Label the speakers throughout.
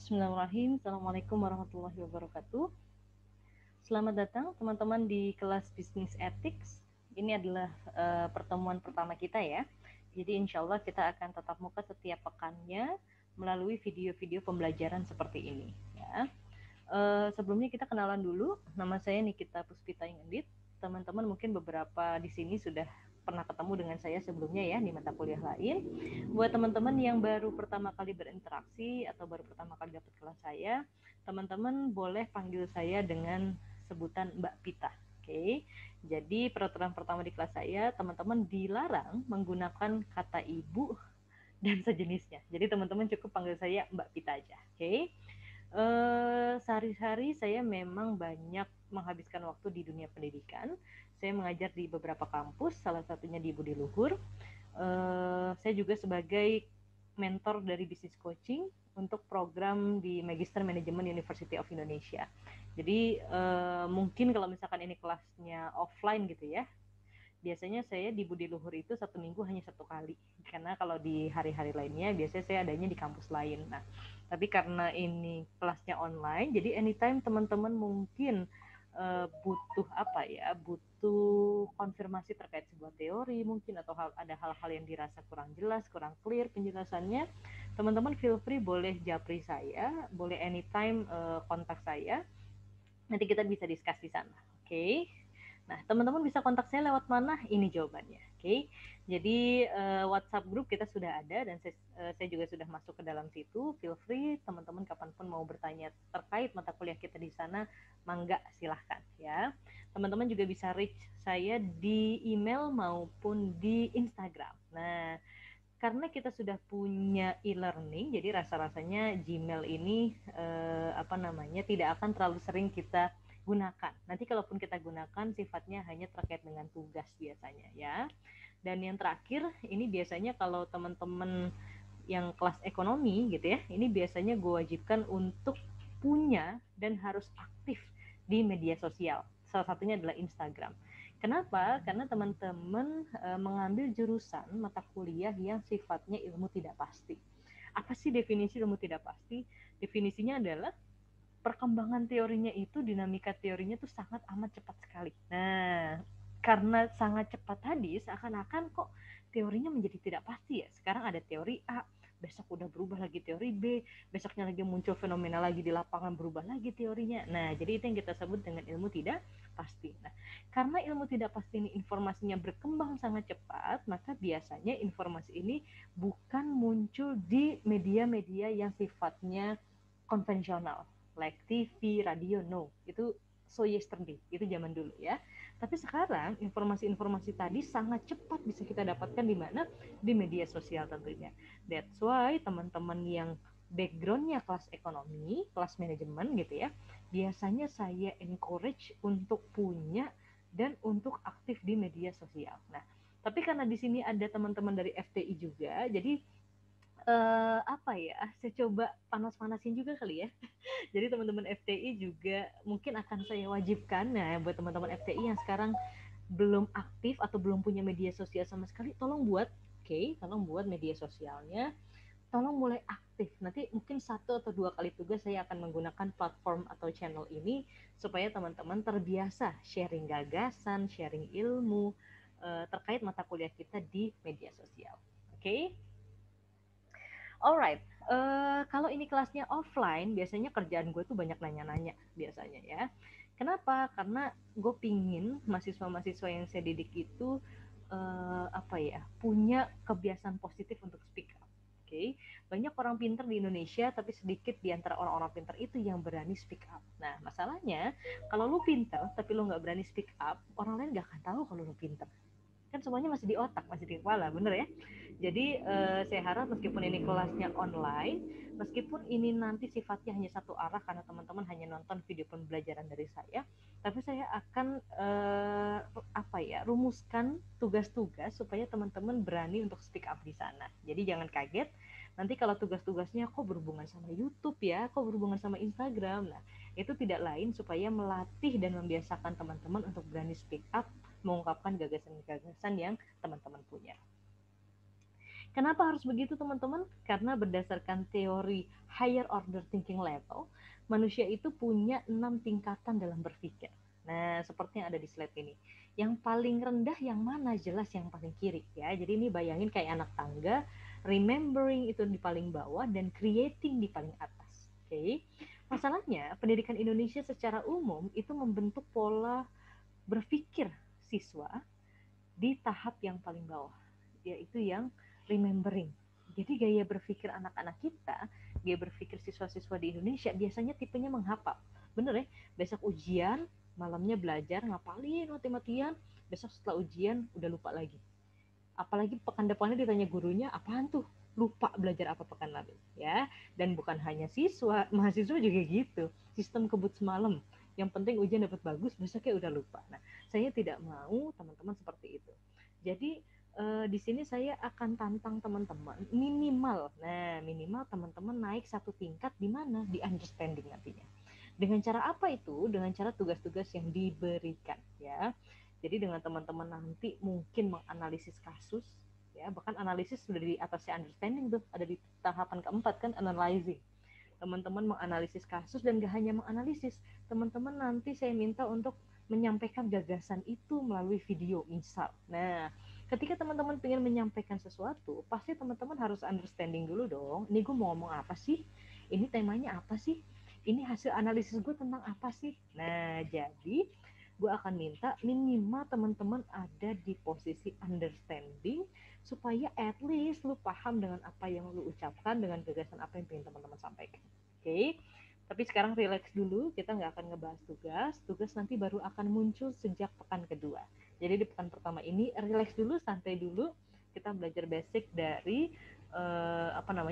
Speaker 1: Bismillahirrahmanirrahim. Assalamualaikum warahmatullahi wabarakatuh. Selamat datang teman-teman di kelas Business Ethics. Ini adalah pertemuan pertama kita ya. Jadi insya Allah kita akan tatap muka setiap pekannya melalui video-video pembelajaran seperti ini. Ya. Sebelumnya kita kenalan dulu. Nama saya Nikita Puspita Ingedit. Teman-teman mungkin beberapa di sini sudah pernah ketemu dengan saya sebelumnya ya di mata kuliah lain. Buat teman-teman yang baru pertama kali berinteraksi atau baru pertama kali dapat kelas saya, teman-teman boleh panggil saya dengan sebutan Mbak Pita. Oke, jadi peraturan pertama di kelas saya, teman-teman dilarang menggunakan kata ibu dan sejenisnya. Jadi teman-teman cukup panggil saya Mbak Pita aja. Oke. Sehari-hari saya memang banyak menghabiskan waktu di dunia pendidikan. Saya mengajar di beberapa kampus, salah satunya di Budi Luhur. Saya juga sebagai mentor dari bisnis coaching untuk program di Magister Manajemen University of Indonesia. Jadi mungkin kalau misalkan ini kelasnya offline gitu ya, biasanya saya di Budi Luhur itu satu minggu hanya satu kali, karena kalau di hari-hari lainnya biasanya saya adanya di kampus lain. Nah, tapi karena ini kelasnya online, jadi anytime teman-teman mungkin butuh apa ya, butuh konfirmasi terkait sebuah teori mungkin, atau ada hal-hal yang dirasa kurang jelas, kurang clear penjelasannya, teman-teman feel free boleh japri saya, boleh anytime kontak saya, nanti kita bisa diskusi di sana. Oke. Nah, teman-teman bisa kontak saya lewat mana? Ini jawabannya. Oke. Jadi WhatsApp grup kita sudah ada dan saya juga sudah masuk ke dalam situ. Feel free teman-teman kapanpun mau bertanya terkait mata kuliah kita di sana, mangga silahkan ya. Teman-teman juga bisa reach saya di email maupun di Instagram. Nah, karena kita sudah punya e-learning, jadi rasa-rasanya Gmail ini tidak akan terlalu sering kita gunakan. Nanti kalaupun kita gunakan sifatnya hanya terkait dengan tugas biasanya ya. Dan yang terakhir, ini biasanya kalau teman-teman yang kelas ekonomi gitu ya, ini biasanya gue wajibkan untuk punya dan harus aktif di media sosial. Salah satunya adalah Instagram. Kenapa? Karena teman-teman mengambil jurusan mata kuliah yang sifatnya ilmu tidak pasti. Apa sih definisi ilmu tidak pasti? Definisinya adalah perkembangan teorinya itu, dinamika teorinya itu sangat amat cepat sekali. Nah, karena sangat cepat tadi, seakan-akan kok teorinya menjadi tidak pasti ya. Sekarang ada teori A, besok udah berubah lagi teori B, besoknya lagi muncul fenomena lagi di lapangan, berubah lagi teorinya. Nah, jadi itu yang kita sebut dengan ilmu tidak pasti. Nah, karena ilmu tidak pasti ini informasinya berkembang sangat cepat, maka biasanya informasi ini bukan muncul di media-media yang sifatnya konvensional, like TV, radio, no. Itu so yesterday, itu zaman dulu ya. Tapi sekarang informasi-informasi tadi sangat cepat bisa kita dapatkan di mana? Di media sosial tentunya. That's why teman-teman yang backgroundnya kelas ekonomi, kelas manajemen gitu ya, biasanya saya encourage untuk punya dan untuk aktif di media sosial. Nah, tapi karena di sini ada teman-teman dari FTI juga, jadi apa ya, saya coba panas-panasin juga kali ya. Jadi teman-teman FTI juga mungkin akan saya wajibkan, nah buat teman-teman FTI yang sekarang belum aktif atau belum punya media sosial sama sekali, tolong buat, tolong buat media sosialnya, tolong mulai aktif. Nanti mungkin 1 atau 2 kali tugas saya akan menggunakan platform atau channel ini supaya teman-teman terbiasa sharing gagasan, sharing ilmu terkait mata kuliah kita di media sosial. Oke? Alright, kalau ini kelasnya offline, biasanya kerjaan gue tuh banyak nanya-nanya biasanya ya. Kenapa? Karena gue pingin mahasiswa-mahasiswa yang saya didik itu punya kebiasaan positif untuk speak up. Oke, banyak orang pintar di Indonesia, tapi sedikit di antara orang-orang pintar itu yang berani speak up. Nah, masalahnya kalau lu pintar tapi lu nggak berani speak up, orang lain nggak akan tahu kalau lu pintar. Kan semuanya masih di otak, masih di kepala, bener ya? Jadi saya harap meskipun ini kelasnya online, meskipun ini nanti sifatnya hanya satu arah karena teman-teman hanya nonton video pembelajaran dari saya, tapi saya akan rumuskan tugas-tugas supaya teman-teman berani untuk speak up di sana. Jadi jangan kaget nanti kalau tugas-tugasnya kok berhubungan sama YouTube ya, kok berhubungan sama Instagram. Nah, itu tidak lain supaya melatih dan membiasakan teman-teman untuk berani speak up, mengungkapkan gagasan-gagasan yang teman-teman punya. Kenapa harus begitu teman-teman? Karena berdasarkan teori higher order thinking level, manusia itu punya 6 tingkatan dalam berpikir. Nah, seperti yang ada di slide ini. Yang paling rendah yang mana? Jelas yang paling kiri ya. Jadi ini bayangin kayak anak tangga, remembering itu di paling bawah dan creating di paling atas. Oke. Masalahnya, pendidikan Indonesia secara umum itu membentuk pola berpikir siswa di tahap yang paling bawah, yaitu yang remembering. Jadi gaya berpikir anak-anak kita, gaya berpikir siswa-siswa di Indonesia biasanya tipenya menghafal. Bener ya, besok ujian, malamnya belajar, ngapalin mati-matian, besok setelah ujian udah lupa lagi. Apalagi pekan depannya ditanya gurunya, apaan tuh? Lupa belajar apa pekan lalu, ya. Dan bukan hanya siswa, mahasiswa juga gitu. Sistem kebut semalam. Yang penting ujian dapat bagus, besoknya udah lupa. Nah, saya tidak mau teman-teman seperti itu. Jadi di sini saya akan tantang teman-teman minimal. Nah, minimal teman-teman naik satu tingkat di mana? Di understanding nantinya. Dengan cara apa itu? Dengan cara tugas-tugas yang diberikan, ya. Jadi dengan teman-teman nanti mungkin menganalisis kasus, ya, bahkan analisis sudah di atasnya understanding tuh, ada di tahapan keempat kan, analyzing. Teman-teman menganalisis kasus dan gak hanya menganalisis, teman-teman nanti saya minta untuk menyampaikan gagasan itu melalui video misal. Nah, ketika teman-teman ingin menyampaikan sesuatu, pasti teman-teman harus understanding dulu dong. Ini gue mau ngomong apa sih? Ini temanya apa sih? Ini hasil analisis gue tentang apa sih? Nah, jadi gue akan minta minimal teman-teman ada di posisi understanding supaya at least lu paham dengan apa yang lu ucapkan, dengan gagasan apa yang ingin teman-teman sampaikan. Oke, tapi sekarang relax dulu, kita nggak akan ngebahas tugas nanti baru akan muncul sejak pekan kedua. Jadi di pekan pertama ini relax dulu, santai dulu, kita belajar basic dari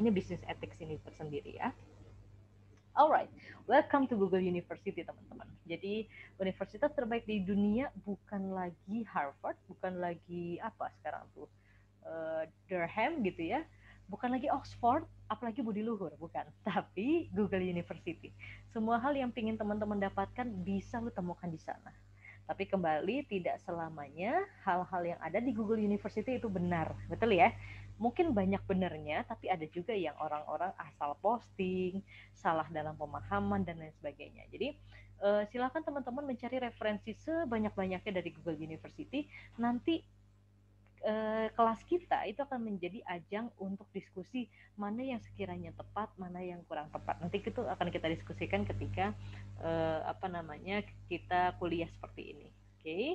Speaker 1: business ethics ini tersendiri ya. Alright, welcome to Google University teman-teman. Jadi universitas terbaik di dunia bukan lagi Harvard, bukan lagi apa sekarang tuh Durham gitu ya, bukan lagi Oxford, apalagi Budi Luhur, bukan. Tapi Google University. Semua hal yang ingin teman-teman dapatkan bisa lu temukan di sana. Tapi kembali, tidak selamanya hal-hal yang ada di Google University itu benar. Betul ya? Mungkin banyak benarnya, tapi ada juga yang orang-orang asal posting, salah dalam pemahaman, dan lain sebagainya. Jadi, silakan teman-teman mencari referensi sebanyak-banyaknya dari Google University. Nanti kelas kita itu akan menjadi ajang untuk diskusi mana yang sekiranya tepat, mana yang kurang tepat. Nanti itu akan kita diskusikan ketika kita kuliah seperti ini. Oke. Okay?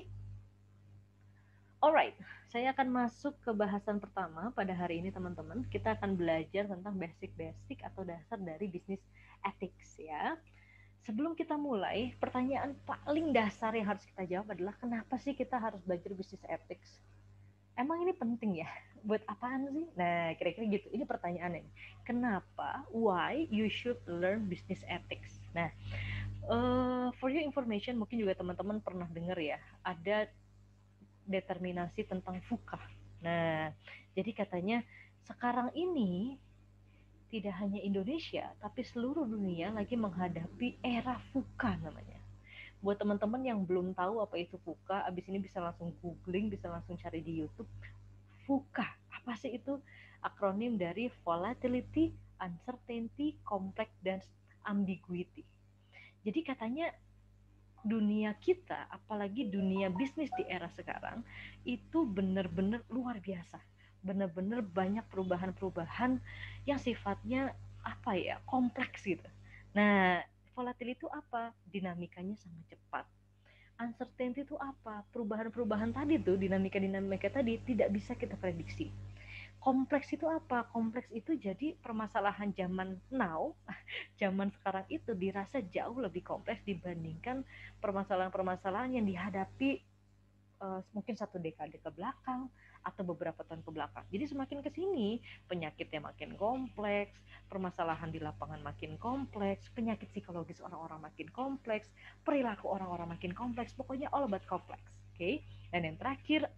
Speaker 1: Alright, saya akan masuk ke bahasan pertama pada hari ini teman-teman. Kita akan belajar tentang basic-basic atau dasar dari bisnis ethics ya. Sebelum kita mulai, pertanyaan paling dasar yang harus kita jawab adalah kenapa sih kita harus belajar bisnis ethics? Emang ini penting ya? Buat apaan sih? Nah, kira-kira gitu. Ini pertanyaannya. Kenapa? Why you should learn business ethics? Nah, for your information, mungkin juga teman-teman pernah dengar ya, ada determinasi tentang VUCA. Nah, jadi katanya sekarang ini tidak hanya Indonesia, tapi seluruh dunia lagi menghadapi era VUCA namanya. Buat teman-teman yang belum tahu apa itu VUCA, abis ini bisa langsung googling, bisa langsung cari di YouTube. VUCA, apa sih itu? Akronim dari Volatility, Uncertainty, Complex, dan Ambiguity. Jadi katanya dunia kita, apalagi dunia bisnis di era sekarang, itu benar-benar luar biasa. Benar-benar banyak perubahan-perubahan yang sifatnya kompleks gitu. Nah, volatility itu apa? Dinamikanya sangat cepat. Uncertainty itu apa? Perubahan-perubahan tadi tuh, dinamika-dinamika tadi tidak bisa kita prediksi. Kompleks itu apa? Kompleks itu jadi permasalahan zaman now, zaman sekarang itu dirasa jauh lebih kompleks dibandingkan permasalahan-permasalahan yang dihadapi mungkin satu dekade ke belakang atau beberapa tahun ke belakang. Jadi semakin ke sini penyakitnya makin kompleks, permasalahan di lapangan makin kompleks, penyakit psikologis orang-orang makin kompleks, perilaku orang-orang makin kompleks, pokoknya all about complex. Oke. Okay? Dan yang terakhir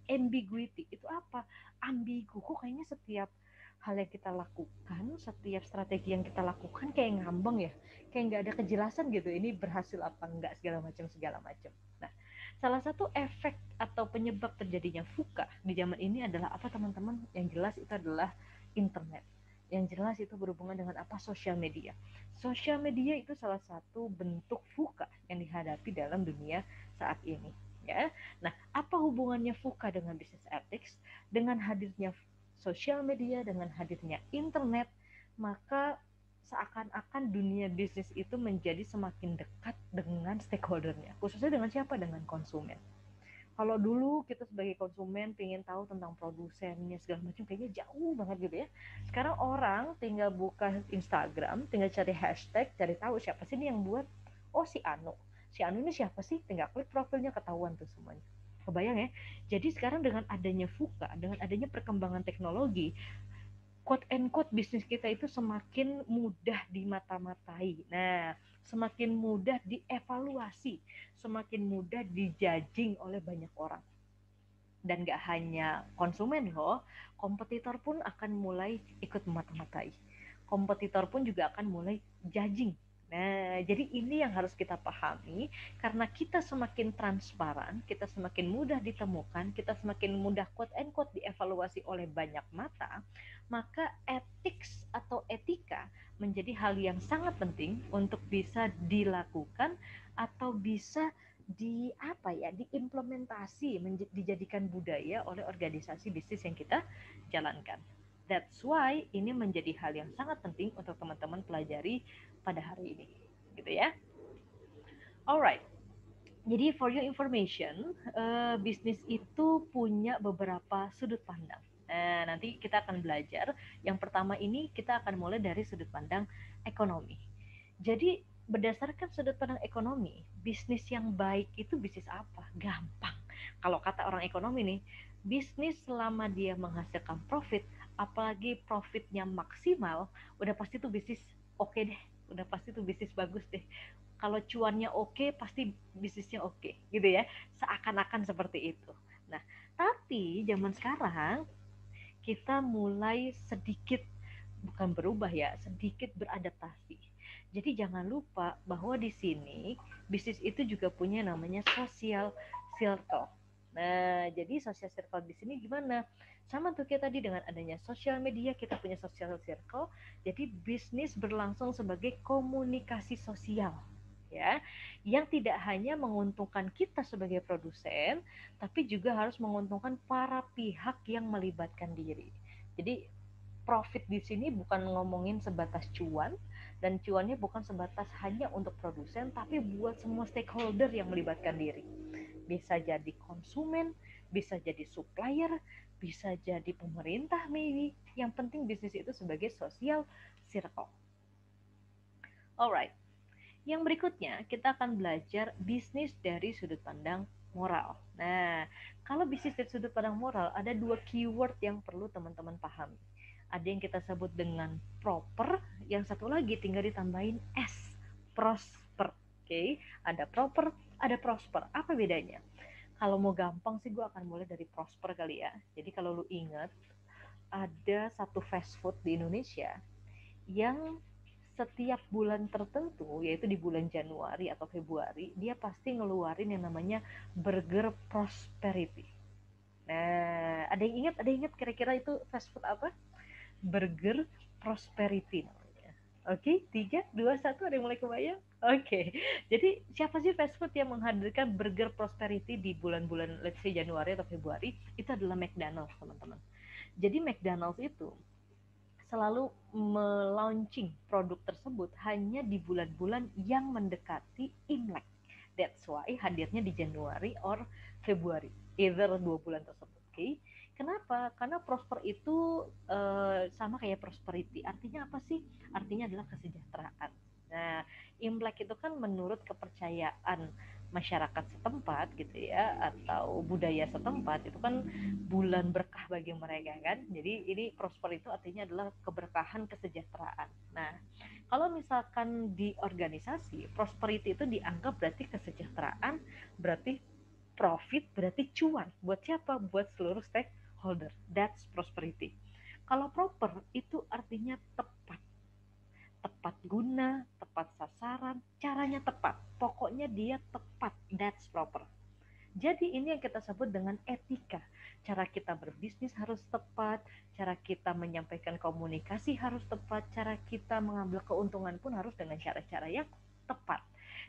Speaker 1: ambiguity. Itu apa? Ambigu. Kok kayaknya setiap hal yang kita lakukan, setiap strategi yang kita lakukan kayak ngambang ya, kayak nggak ada kejelasan gitu, ini berhasil apa enggak, segala macam. Nah, Salah satu efek atau penyebab terjadinya VUCA di zaman ini adalah apa teman-teman? Yang jelas itu adalah internet. Yang jelas itu berhubungan dengan apa? Sosial media. Sosial media itu salah satu bentuk VUCA yang dihadapi dalam dunia saat ini. Ya, nah apa hubungannya VUCA dengan business ethics? Dengan hadirnya sosial media, dengan hadirnya internet, maka seakan-akan dunia bisnis itu menjadi semakin dekat dengan stakeholdernya, khususnya dengan siapa? Dengan konsumen. Kalau dulu kita sebagai konsumen pengen tahu tentang produsennya segala macam, kayaknya jauh banget gitu ya. Sekarang orang tinggal buka Instagram, tinggal cari hashtag, cari tahu siapa sih ini yang buat. Oh, si Anu. Si Anu ini siapa sih? Tinggal klik profilnya, ketahuan tuh semuanya. Kebayang ya? Jadi sekarang dengan adanya VUCA, dengan adanya perkembangan teknologi, quote and quote bisnis kita itu semakin mudah dimata-matai. Nah, semakin mudah dievaluasi, semakin mudah dijudging oleh banyak orang. Dan gak hanya konsumen loh, kompetitor pun akan mulai ikut memata-matai. Kompetitor pun juga akan mulai judging. Nah, jadi ini yang harus kita pahami, karena kita semakin transparan, kita semakin mudah ditemukan, kita semakin mudah quote and quote dievaluasi oleh banyak mata, maka ethics atau etika menjadi hal yang sangat penting untuk bisa dilakukan atau bisa di apa ya, diimplementasi, dijadikan budaya oleh organisasi bisnis yang kita jalankan. That's why ini menjadi hal yang sangat penting untuk teman-teman pelajari pada hari ini, gitu ya. Alright, jadi for your information, bisnis itu punya beberapa sudut pandang. Nanti kita akan belajar. Yang pertama ini kita akan mulai dari sudut pandang ekonomi. Jadi berdasarkan sudut pandang ekonomi, bisnis yang baik itu bisnis apa? Gampang. Kalau kata orang ekonomi nih, bisnis selama dia menghasilkan profit, apalagi profitnya maksimal, udah pasti tuh bisnis oke deh. Udah pasti tuh bisnis bagus deh. Kalau cuannya oke, pasti bisnisnya oke, gitu ya. Seakan-akan seperti itu. Nah, tapi zaman sekarang kita mulai sedikit, bukan berubah ya, sedikit beradaptasi. Jadi jangan lupa bahwa di sini bisnis itu juga punya namanya social circle. Nah, jadi social circle di sini gimana? Sama tuh kayak tadi, dengan adanya sosial media kita punya social circle. Jadi bisnis berlangsung sebagai komunikasi sosial, ya, yang tidak hanya menguntungkan kita sebagai produsen, tapi juga harus menguntungkan para pihak yang melibatkan diri. Jadi profit di sini bukan ngomongin sebatas cuan, dan cuannya bukan sebatas hanya untuk produsen, tapi buat semua stakeholder yang melibatkan diri. Bisa jadi konsumen, bisa jadi supplier, bisa jadi pemerintah maybe. Yang penting bisnis itu sebagai social circle. Alright, yang berikutnya kita akan belajar bisnis dari sudut pandang moral. Nah, kalau bisnis dari sudut pandang moral, ada dua keyword yang perlu teman-teman pahami. Ada yang kita sebut dengan proper, yang satu lagi tinggal ditambahin S, prosper. Oke, ada proper, ada prosper. Apa bedanya? Kalau mau gampang sih gue akan mulai dari prosper kali ya. Jadi kalau lu ingat, ada satu fast food di Indonesia yang setiap bulan tertentu, yaitu di bulan Januari atau Februari, dia pasti ngeluarin yang namanya Burger Prosperity. Nah, ada yang ingat? Ada yang ingat kira-kira itu fast food apa? Burger Prosperity namanya. Oke, 3, 2, 1, ada yang mulai kebayang? Oke, jadi siapa sih fast food yang menghadirkan Burger Prosperity di bulan-bulan, let's say Januari atau Februari? Itu adalah McDonald's, teman-teman. Jadi McDonald's itu selalu melaunching produk tersebut hanya di bulan-bulan yang mendekati Imlek. That's why hadirnya di Januari or Februari, either dua bulan tersebut. Okay? Kenapa? Karena prosper itu sama kayak prosperity. Artinya apa sih? Artinya adalah kesejahteraan. Nah, Imlek itu kan menurut kepercayaan masyarakat setempat gitu ya, atau budaya setempat, itu kan bulan berkah bagi mereka kan. Jadi ini prosper itu artinya adalah keberkahan, kesejahteraan. Nah, kalau misalkan di organisasi, prosperity itu dianggap berarti kesejahteraan, berarti profit, berarti cuan. Buat siapa? Buat seluruh stakeholder. That's prosperity. Kalau proper itu artinya tepat. Tepat guna, tepat sasaran, caranya tepat. Pokoknya dia tepat. That's proper. Jadi ini yang kita sebut dengan etika. Cara kita berbisnis harus tepat, cara kita menyampaikan komunikasi harus tepat, cara kita mengambil keuntungan pun harus dengan cara-cara yang tepat.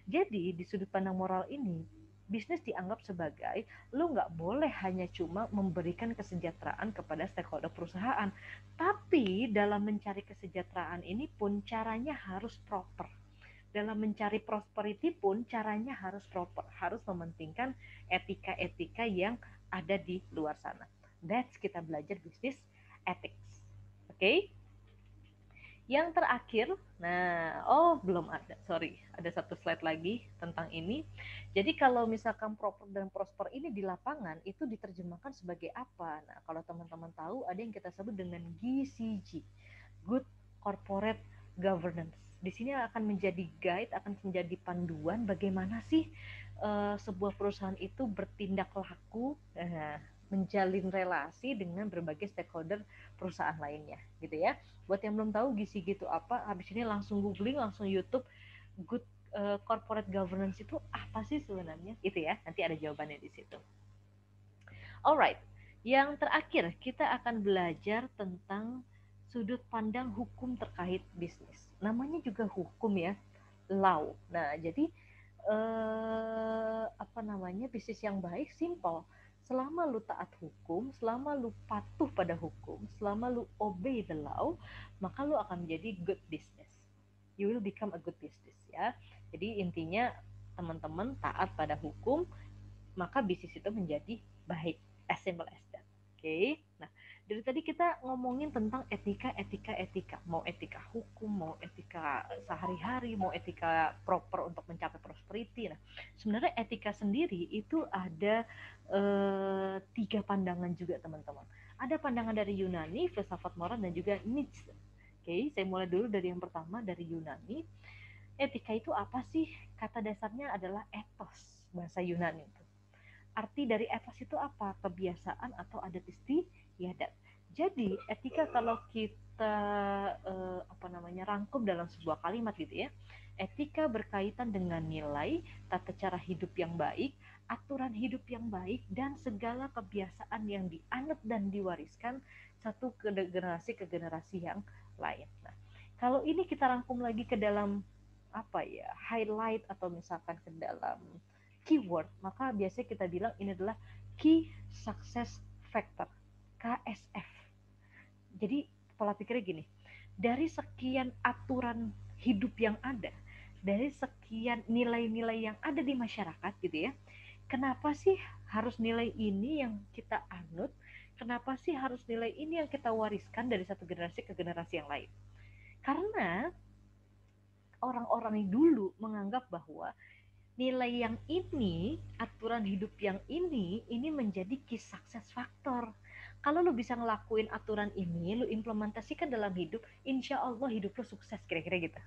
Speaker 1: Jadi di sudut pandang moral ini, bisnis dianggap sebagai lu nggak boleh hanya cuma memberikan kesejahteraan kepada stakeholder perusahaan, tapi dalam mencari kesejahteraan ini pun caranya harus proper. Dalam mencari prosperity pun caranya harus proper, harus mementingkan etika-etika yang ada di luar sana. That's kita belajar bisnis ethics. Oke? Okay? Yang terakhir, belum ada, sorry, ada satu slide lagi tentang ini. Jadi kalau misalkan proper dan prosper ini di lapangan, itu diterjemahkan sebagai apa? Nah, kalau teman-teman tahu, ada yang kita sebut dengan GCG, Good Corporate Governance. Di sini akan menjadi guide, akan menjadi panduan bagaimana sih sebuah perusahaan itu bertindak laku, menjalin relasi dengan berbagai stakeholder perusahaan lainnya, gitu ya. Buat yang belum tahu GCG itu apa, habis ini langsung googling, langsung YouTube Good Corporate Governance itu apa sih sebenarnya, gitu ya. Nanti ada jawabannya di situ. Alright, yang terakhir kita akan belajar tentang sudut pandang hukum terkait bisnis. Namanya juga hukum ya, law. Nah, jadi bisnis yang baik simple. Selama lu taat hukum, selama lu patuh pada hukum, selama lu obey the law, maka lu akan menjadi good business. You will become a good business ya. Jadi intinya teman-teman taat pada hukum, maka bisnis itu menjadi baik. As simple as that. Oke. Okay? Nah, dari tadi kita ngomongin tentang etika. Mau etika hukum, mau etika sehari-hari, mau etika proper untuk mencapai prosperity. Nah, sebenarnya etika sendiri itu ada 3 pandangan juga, teman-teman. Ada pandangan dari Yunani, filsafat moral, dan juga Nietzsche. Oke, saya mulai dulu dari yang pertama, dari Yunani. Etika itu apa sih? Kata dasarnya adalah ethos, bahasa Yunani itu. Arti dari etos itu apa? Kebiasaan atau adat istiadat. Jadi etika kalau kita rangkum dalam sebuah kalimat gitu ya. Etika berkaitan dengan nilai, tata cara hidup yang baik, aturan hidup yang baik, dan segala kebiasaan yang dianut dan diwariskan satu generasi ke generasi yang lain. Nah, kalau ini kita rangkum lagi ke dalam highlight atau misalkan ke dalam keyword, maka biasanya kita bilang ini adalah key success factor, KSF. Jadi pola pikirnya gini, dari sekian aturan hidup yang ada, dari sekian nilai-nilai yang ada di masyarakat gitu ya, kenapa sih harus nilai ini yang kita anut, kenapa sih harus nilai ini yang kita wariskan dari satu generasi ke generasi yang lain? Karena orang-orang dulu menganggap bahwa nilai yang ini, aturan hidup yang ini menjadi key success factor. Kalau lu bisa ngelakuin aturan ini, lu implementasikan dalam hidup, insya Allah hidup lu sukses, kira-kira gitu.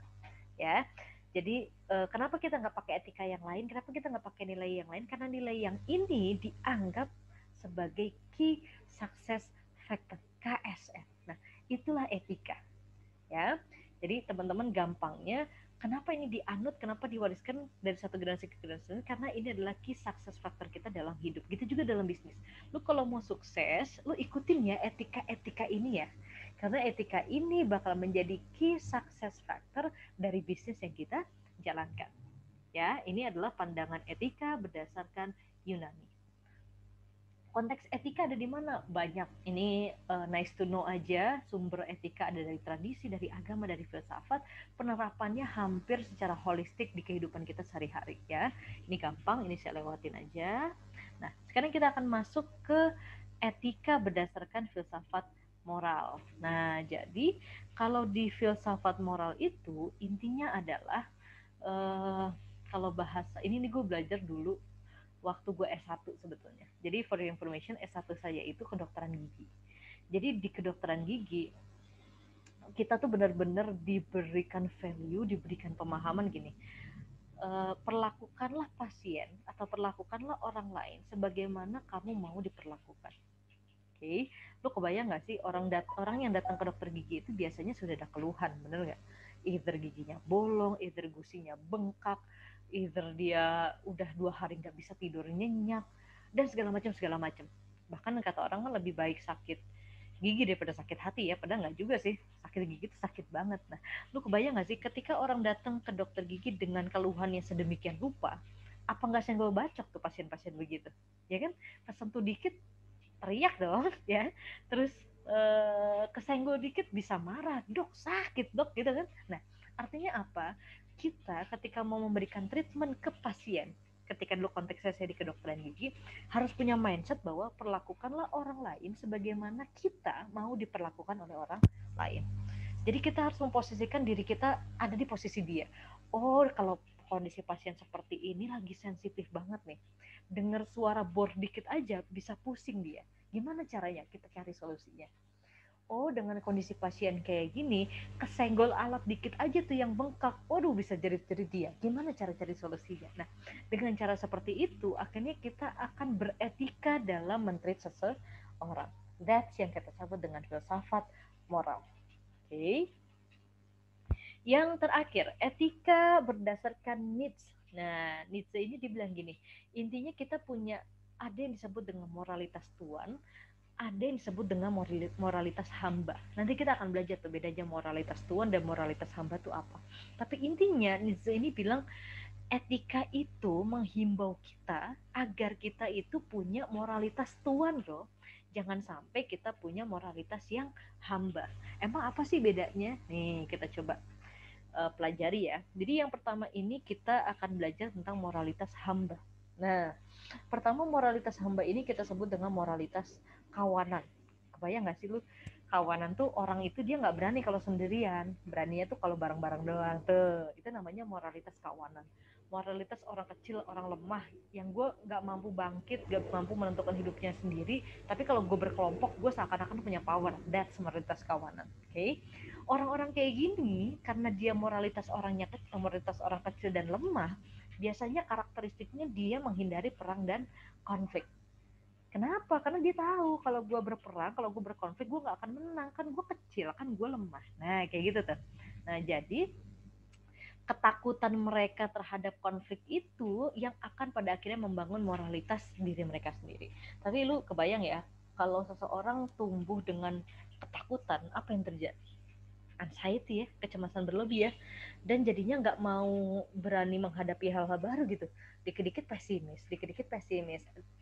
Speaker 1: Ya, jadi kenapa kita nggak pakai etika yang lain? Kenapa kita nggak pakai nilai yang lain? Karena nilai yang ini dianggap sebagai key success factor, KSF. Nah, itulah etika. Ya, jadi teman-teman gampangnya kenapa ini dianut, kenapa diwariskan dari satu generasi ke generasi lain, karena ini adalah key success factor kita dalam hidup. Gitu juga dalam bisnis. Lu kalau mau sukses, lu ikutin ya etika-etika ini ya. Karena etika ini bakal menjadi key success factor dari bisnis yang kita jalankan. Ya, ini adalah pandangan etika berdasarkan Yunani. Konteks etika ada di mana? Banyak. Ini nice to know aja. Sumber etika ada dari tradisi, dari agama, dari filsafat. Penerapannya hampir secara holistik di kehidupan kita sehari-hari ya. Ini gampang, ini saya lewatin aja. Nah, sekarang kita akan masuk ke etika berdasarkan filsafat moral. Nah, jadi kalau di filsafat moral itu intinya adalah kalau bahasa ini nih gue belajar dulu waktu gue S1 sebetulnya. Jadi for your information, S1 saya itu kedokteran gigi. Jadi di kedokteran gigi kita tuh benar-benar diberikan value, diberikan pemahaman gini. Perlakukanlah pasien atau perlakukanlah orang lain sebagaimana kamu mau diperlakukan. Oke, lu kebayang nggak sih orang yang datang ke dokter gigi itu biasanya sudah ada keluhan, bener nggak? Either giginya bolong, either gusinya bengkak, either dia udah 2 hari nggak bisa tidur nyenyak, dan segala macam. Bahkan kata orang kan lebih baik sakit gigi daripada sakit hati ya, padahal nggak juga sih, sakit gigi itu sakit banget. Nah, lu kebayang nggak sih ketika orang datang ke dokter gigi dengan keluhan yang sedemikian rupa, apa nggak senggol bacok tuh pasien-pasien begitu, ya kan? Pas sentuh dikit teriak dong ya, terus kesenggol dikit bisa marah, dok sakit dok gitu kan. Nah, artinya apa, kita ketika mau memberikan treatment ke pasien, ketika dulu konteksnya saya di kedokteran gigi, harus punya mindset bahwa perlakukanlah orang lain sebagaimana kita mau diperlakukan oleh orang lain. Jadi kita harus memposisikan diri kita ada di posisi dia. Oh, kalau kondisi pasien seperti ini lagi sensitif banget nih, dengar suara bor dikit aja bisa pusing dia. Gimana caranya kita cari solusinya? Oh, dengan kondisi pasien kayak gini, kesenggol alat dikit aja tuh yang bengkak, waduh bisa jerit-jerit dia. Gimana cara cari solusinya? Nah, dengan cara seperti itu, akhirnya kita akan beretika dalam mentreat seseorang. That's yang kita sebut dengan filsafat moral. Oke. Okay. Yang terakhir, etika berdasarkan needs. Nah, needs ini dibilang gini, intinya kita punya, ada yang disebut dengan moralitas tuan, ada yang disebut dengan moralitas hamba. Nanti kita akan belajar tuh bedanya moralitas tuan dan moralitas hamba itu apa. Tapi intinya Nietzsche ini bilang etika itu menghimbau kita agar kita itu punya moralitas tuan loh. Jangan sampai kita punya moralitas yang hamba. Emang apa sih bedanya? Nih kita coba pelajari ya. Jadi yang pertama ini kita akan belajar tentang moralitas hamba. Nah, pertama moralitas hamba ini kita sebut dengan moralitas kawanan. Kebayang nggak sih lu, kawanan tuh orang itu dia nggak berani kalau sendirian, beraninya tuh kalau bareng-bareng doang tuh, itu namanya moralitas kawanan. Moralitas orang kecil, orang lemah, yang gue nggak mampu bangkit, nggak mampu menentukan hidupnya sendiri, tapi kalau gue berkelompok gue seakan-akan punya power. That's moralitas kawanan. Oke, okay? Orang-orang kayak gini karena dia moralitas orang kecil dan lemah, biasanya karakteristiknya dia menghindari perang dan konflik. Kenapa? Karena dia tahu kalau gue berperang, kalau gue berkonflik, gue nggak akan menang. Kan gue kecil, kan gue lemah. Nah, kayak gitu tuh. Nah, jadi ketakutan mereka terhadap konflik itu yang akan pada akhirnya membangun moralitas diri mereka sendiri. Tapi lu kebayang ya, kalau seseorang tumbuh dengan ketakutan, apa yang terjadi? Anxiety ya, kecemasan berlebih ya, dan jadinya nggak mau berani menghadapi hal-hal baru gitu, dikit-dikit pesimis.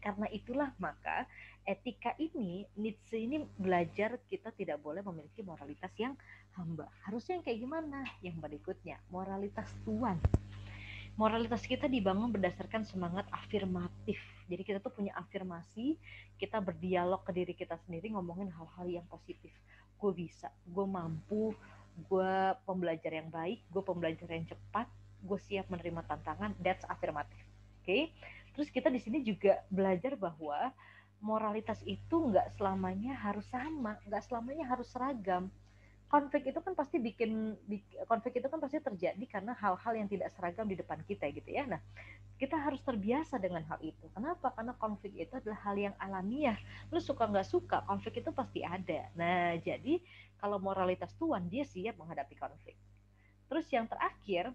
Speaker 1: Karena itulah maka etika ini, Nietzsche ini belajar kita tidak boleh memiliki moralitas yang hamba. Harusnya yang kayak gimana? Yang berikutnya, moralitas tuan. Moralitas kita dibangun berdasarkan semangat afirmatif. Jadi kita tuh punya afirmasi, kita berdialog ke diri kita sendiri, ngomongin hal-hal yang positif. Gue bisa, gue mampu, gue pembelajar yang baik, gue pembelajar yang cepat, gue siap menerima tantangan. That's afirmatif. Oke, okay? Terus kita di sini juga belajar bahwa moralitas itu nggak selamanya harus sama, nggak selamanya harus seragam. Konflik itu kan pasti terjadi karena hal-hal yang tidak seragam di depan kita gitu ya. Nah, kita harus terbiasa dengan hal itu. Kenapa? Karena konflik itu adalah hal yang alamiah. Lu suka nggak suka, konflik itu pasti ada. Nah, jadi kalau moralitas tuan, dia siap menghadapi konflik. Terus yang terakhir,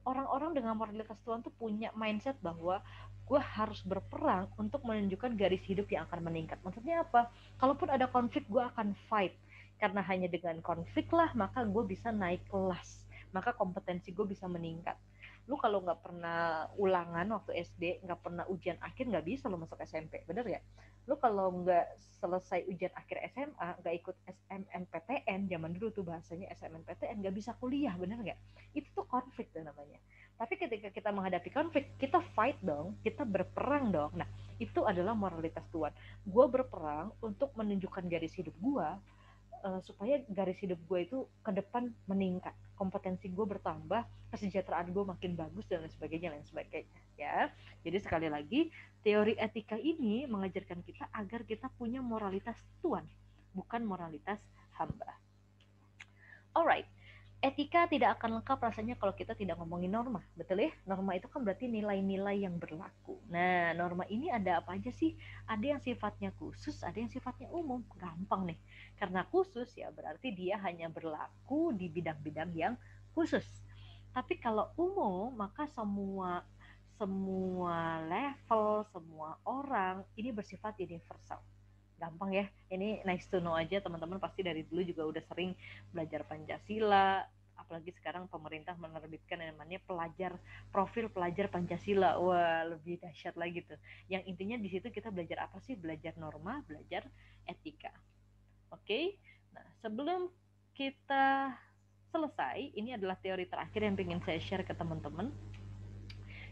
Speaker 1: orang-orang dengan moralitas tuan tuh punya mindset bahwa gue harus berperang untuk menunjukkan garis hidup yang akan meningkat. Maksudnya apa? Kalaupun ada konflik, gue akan fight. Karena hanya dengan konflik lah, maka gue bisa naik kelas. Maka kompetensi gue bisa meningkat. Lu kalau nggak pernah ulangan waktu SD, nggak pernah ujian akhir, nggak bisa lu masuk SMP. Bener ya? Lu kalau nggak selesai ujian akhir SMA, nggak ikut SMNPTN, zaman dulu tuh bahasanya SMNPTN, nggak bisa kuliah, bener nggak? Itu tuh konflik tuh namanya. Tapi ketika kita menghadapi konflik, kita fight dong, kita berperang dong. Nah, itu adalah moralitas tuan. Gue berperang untuk menunjukkan garis hidup gue, supaya garis hidup gue itu ke depan meningkat, kompetensi gue bertambah, kesejahteraan gue makin bagus dan lain sebagainya ya. Jadi sekali lagi, teori etika ini mengajarkan kita agar kita punya moralitas tuan, bukan moralitas hamba. Alright, etika tidak akan lengkap rasanya kalau kita tidak ngomongin norma, betul ya? Norma itu kan berarti nilai-nilai yang berlaku. Nah, norma ini ada apa aja sih? Ada yang sifatnya khusus, ada yang sifatnya umum. Gampang nih. Karena khusus ya berarti dia hanya berlaku di bidang-bidang yang khusus. Tapi kalau umum, maka semua level, semua orang, ini bersifat universal. Gampang ya, ini nice to know aja, teman-teman pasti dari dulu juga udah sering belajar Pancasila, apalagi sekarang pemerintah menerbitkan yang namanya profil pelajar Pancasila. Wah, lebih dahsyat lagi tuh. Yang intinya di situ kita belajar apa sih? Belajar norma, belajar etika. Oke. Nah, sebelum kita selesai, ini adalah teori terakhir yang ingin saya share ke teman-teman.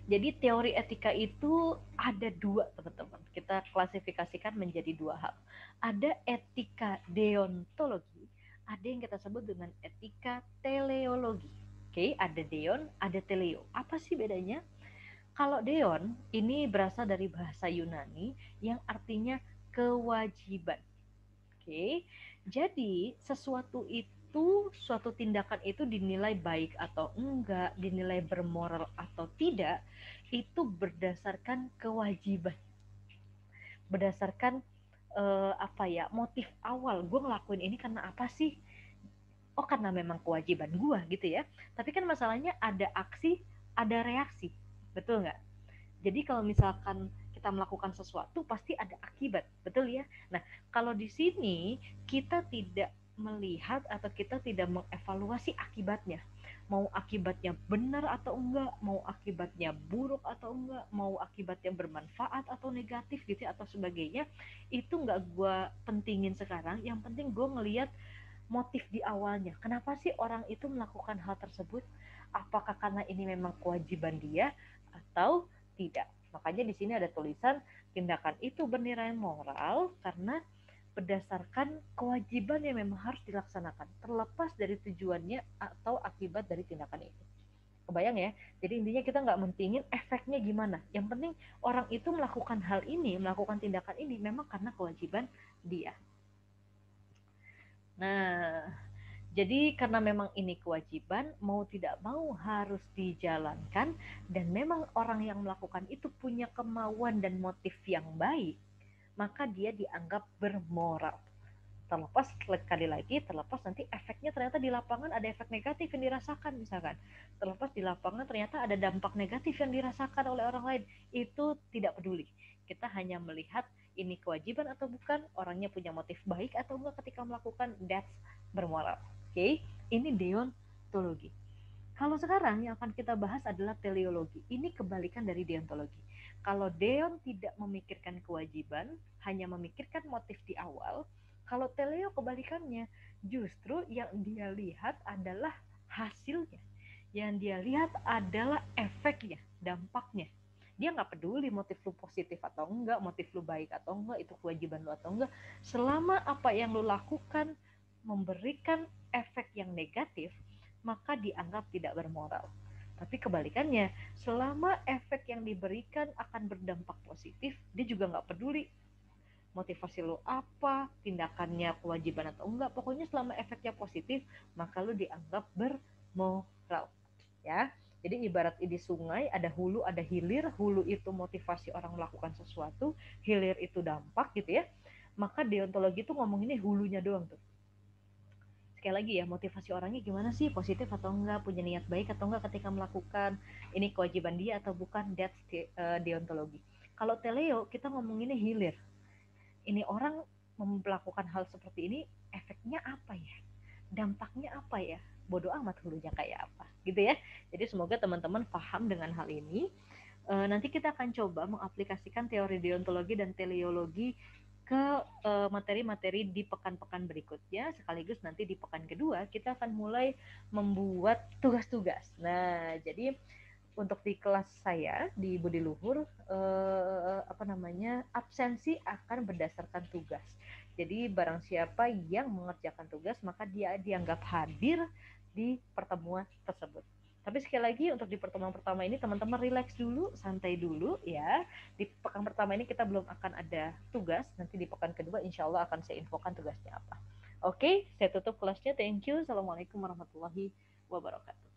Speaker 1: Jadi teori etika itu ada dua, teman-teman. Kita klasifikasikan menjadi dua hal. Ada etika deontologi, ada yang kita sebut dengan etika teleologi. Oke, ada deon, ada teleo. Apa sih bedanya? Kalau deon ini berasal dari bahasa Yunani yang artinya kewajiban. Oke, jadi suatu tindakan itu dinilai baik atau enggak, dinilai bermoral atau tidak, itu berdasarkan kewajiban, berdasarkan motif awal. Gue ngelakuin ini karena apa sih? Oh, karena memang kewajiban gue gitu ya. Tapi kan masalahnya ada aksi, ada reaksi, betul nggak? Jadi kalau misalkan kita melakukan sesuatu pasti ada akibat, betul ya? Nah, kalau di sini kita tidak melihat atau kita tidak mengevaluasi akibatnya. Mau akibatnya benar atau enggak, mau akibatnya buruk atau enggak, mau akibatnya bermanfaat atau negatif gitu ya, atau sebagainya, itu enggak gue pentingin sekarang. Yang penting gue ngelihat motif di awalnya. Kenapa sih orang itu melakukan hal tersebut? Apakah karena ini memang kewajiban dia atau tidak? Makanya di sini ada tulisan tindakan itu bernilai moral karena berdasarkan kewajiban yang memang harus dilaksanakan, terlepas dari tujuannya atau akibat dari tindakan itu. Kebayang ya? Jadi intinya kita nggak mentingin efeknya gimana. Yang penting orang itu melakukan hal ini, melakukan tindakan ini memang karena kewajiban dia. Nah, jadi karena memang ini kewajiban, mau tidak mau harus dijalankan, dan memang orang yang melakukan itu punya kemauan dan motif yang baik, maka dia dianggap bermoral. Terlepas sekali lagi, terlepas nanti efeknya ternyata di lapangan ada efek negatif yang dirasakan misalkan. Terlepas di lapangan ternyata ada dampak negatif yang dirasakan oleh orang lain, itu tidak peduli. Kita hanya melihat ini kewajiban atau bukan, orangnya punya motif baik atau enggak ketika melakukan, that's bermoral. Oke, ini deontologi. Kalau sekarang yang akan kita bahas adalah teleologi. Ini kebalikan dari deontologi. Kalau deon tidak memikirkan kewajiban, hanya memikirkan motif di awal. Kalau teleo kebalikannya, justru yang dia lihat adalah hasilnya. Yang dia lihat adalah efeknya, dampaknya. Dia nggak peduli motif lu positif atau enggak, motif lu baik atau enggak, itu kewajiban lu atau enggak. Selama apa yang lu lakukan memberikan efek yang negatif, maka dianggap tidak bermoral. Tapi kebalikannya, selama efek yang diberikan akan berdampak positif, dia juga nggak peduli motivasi lo apa, tindakannya kewajiban atau enggak, pokoknya selama efeknya positif, maka lo dianggap bermoral. Ya, jadi ibarat di sungai ada hulu ada hilir, hulu itu motivasi orang melakukan sesuatu, hilir itu dampak gitu ya. Maka deontologi itu ngomong ini hulunya doang tuh. Sekali lagi ya, motivasi orangnya gimana sih, positif atau enggak, punya niat baik atau enggak ketika melakukan ini, kewajiban dia atau bukan, that's deontologi. Kalau teleo kita ngomonginnya hilir, ini orang melakukan hal seperti ini, efeknya apa ya, dampaknya apa ya, bodoh amat hulunya kayak apa gitu ya. Jadi semoga teman-teman paham dengan hal ini. Nanti kita akan coba mengaplikasikan teori deontologi dan teleologi ke materi-materi di pekan-pekan berikutnya, sekaligus nanti di pekan kedua kita akan mulai membuat tugas-tugas. Nah, jadi untuk di kelas saya di Budi Luhur absensi akan berdasarkan tugas. Jadi barang siapa yang mengerjakan tugas maka dia dianggap hadir di pertemuan tersebut. Tapi sekali lagi untuk di pertemuan pertama ini teman-teman relax dulu, santai dulu ya. Di pekan pertama ini kita belum akan ada tugas, nanti di pekan kedua insya Allah akan saya infokan tugasnya apa. Oke, saya tutup kelasnya. Thank you. Assalamualaikum warahmatullahi wabarakatuh.